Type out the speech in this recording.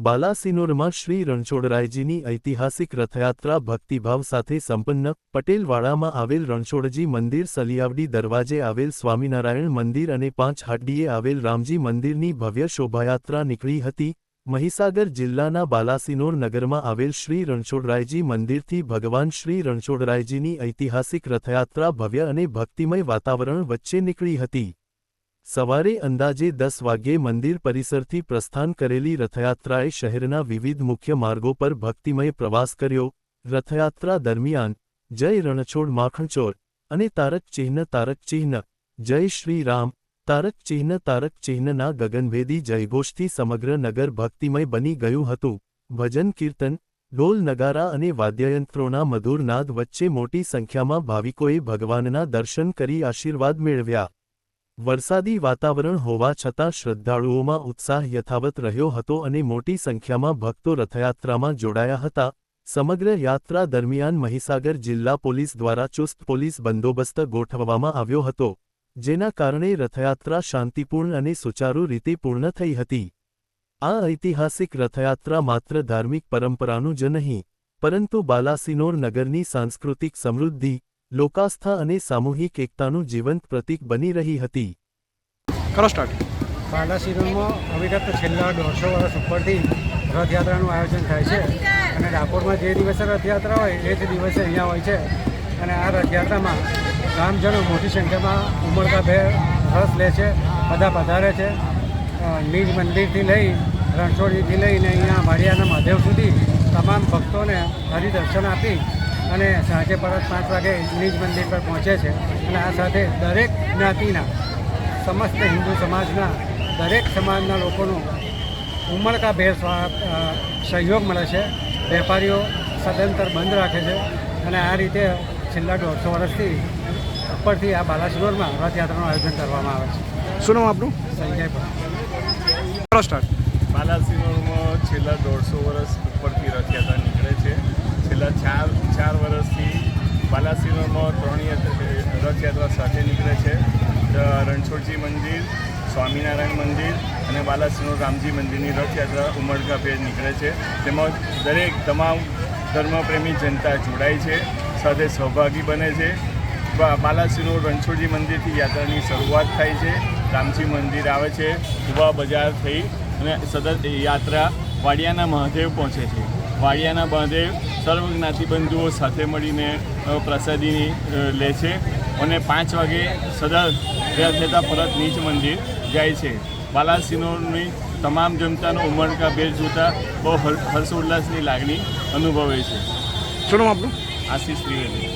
બાલાસિનોરમાં શ્રી રણછોડરાયજીની ઐતિહાસિક રથયાત્રા ભક્તિભાવ સાથે સંપન્ન. પટેલવાડામાં આવેલ રણછોડજી મંદિર, સલિયાવડી દરવાજે આવેલ સ્વામિનારાયણ મંદિર અને પાંચ હાડડીએ આવેલ રામજી મંદિરની ભવ્ય શોભાયાત્રા નીકળી હતી. મહીસાગર જિલ્લાના બાલાસિનોર નગરમાં આવેલ શ્રી રણછોડરાયજી મંદિરથી ભગવાન શ્રી રણછોડરાયજીની ઐતિહાસિક રથયાત્રા ભવ્ય અને ભક્તિમય વાતાવરણ વચ્ચે નીકળી હતી. સવારે અંદાજે 10 વાગ્યે મંદિર પરિસરથી પ્રસ્થાન કરેલી રથયાત્રાએ શહેરના વિવિધ મુખ્ય માર્ગો પર ભક્તિમય પ્રવાસ કર્યો. રથયાત્રા દરમિયાન જય રણછોડ માખણચોર અને તારક ચિહ્ન, જય શ્રી રામ, તારક ચિહ્નના ગગનભેદી જયઘોષથી સમગ્ર નગર ભક્તિમય બની ગયું હતું. ભજન કીર્તન, ઢોલ નગારા અને વાદ્યયંત્રોના મધુર નાદ વચ્ચે મોટી સંખ્યામાં ભાવિકોએ ભગવાનના દર્શન કરી આશીર્વાદ મેળવ્યા. વરસાદી વાતાવરણ હોવા છતાં શ્રદ્ધાળુઓમાં ઉત્સાહ યથાવત રહ્યો હતો અને મોટી સંખ્યામાં ભક્તો રથયાત્રામાં જોડાયા હતા. સમગ્ર યાત્રા દરમિયાન મહીસાગર જિલ્લા પોલીસ દ્વારા ચુસ્ત પોલીસ બંદોબસ્ત ગોઠવવામાં આવ્યો હતો, જેના કારણે રથયાત્રા શાંતિપૂર્ણ અને સુચારુ રીતે પૂર્ણ થઈ હતી. આ ઐતિહાસિક રથયાત્રા માત્ર ધાર્મિક પરંપરાનું જ નહીં, પરંતુ બાલાસિનોર નગરની સાંસ્કૃતિક સમૃદ્ધિ, લોકાસ્થા અને સામૂહિક એકતાનું જીવંત પ્રતીક બની રહી હતી. બાલાસિનોરમાં અવિરત છેલ્લા 150 વર્ષ ઉપરથી રથયાત્રાનું આયોજન થાય છે અને ડાકોરમાં જે દિવસે રથયાત્રા હોય એ જ દિવસે અહીંયા હોય છે. અને આ રથયાત્રામાં ગામજનો મોટી સંખ્યામાં ઉમળકાભેર રસ લે છે, બધા પધારે છે. નિજ મંદિરથી લઈ રણછોડજીથી લઈને અહીંયા વાડિયાના મહાદેવ સુધી તમામ ભક્તોને હરિદર્શન આપી અને સાંજે પરત 5 વાગે નિજ મંદિર પર પહોંચે છે. અને આ સાથે દરેક જ્ઞાતિના, સમસ્ત હિન્દુ સમાજના દરેક સમાજના લોકોનો ઉમળકાભેર સહયોગ મળે છે. વેપારીઓ સદંતર બંધ રાખે છે અને આ રીતે છેલ્લા 150 વર્ષથી ઉપરથી આ બાલાસિનોરમાં રથયાત્રાનું આયોજન કરવામાં આવે છે. શું નામ આપનું? સંજય બાલાસિનોરમાં છેલ્લા 150 વર્ષ ઉપરથી રથયાત્રા નીકળે છે. છેલ્લા ચાર વર્ષથી બાલાસિનોરમાં 3 રથયાત્રા સાથે નીકળે છે. રણછોડજી મંદિર, સ્વામિનારાયણ મંદિર અને બાલાસિનોર રામજી મંદિરની રથયાત્રા ઉમળકાભેર નીકળે છે. તેમાં તમામ ધર્મપ્રેમી જનતા જોડાય છે, સાથે સહભાગી બને છે. બાલાસિનોર રણછોડજી મંદિરથી યાત્રાની શરૂઆત થાય છે. રામજી મંદિર આવે છે, કુવા બજાર થઈ અને સતત યાત્રા વાડિયાના મહાદેવ પહોંચે છે. વાડિયાના મહાદેવ સર્વ જ્ઞાતિબંધુઓ સાથે મળીને પ્રસાદી લે છે અને 5 વાગે સદા રથયાત્રા પરત નીચ મંદિર જાય છે. બાલાસિનોરની તમામ જનતાનો ઉમળકાભેર જોતા બહુ હર્ષોલ્લાસની લાગણી અનુભવે છે. શું નામ આપનું? આશીષ ત્રિવેદી.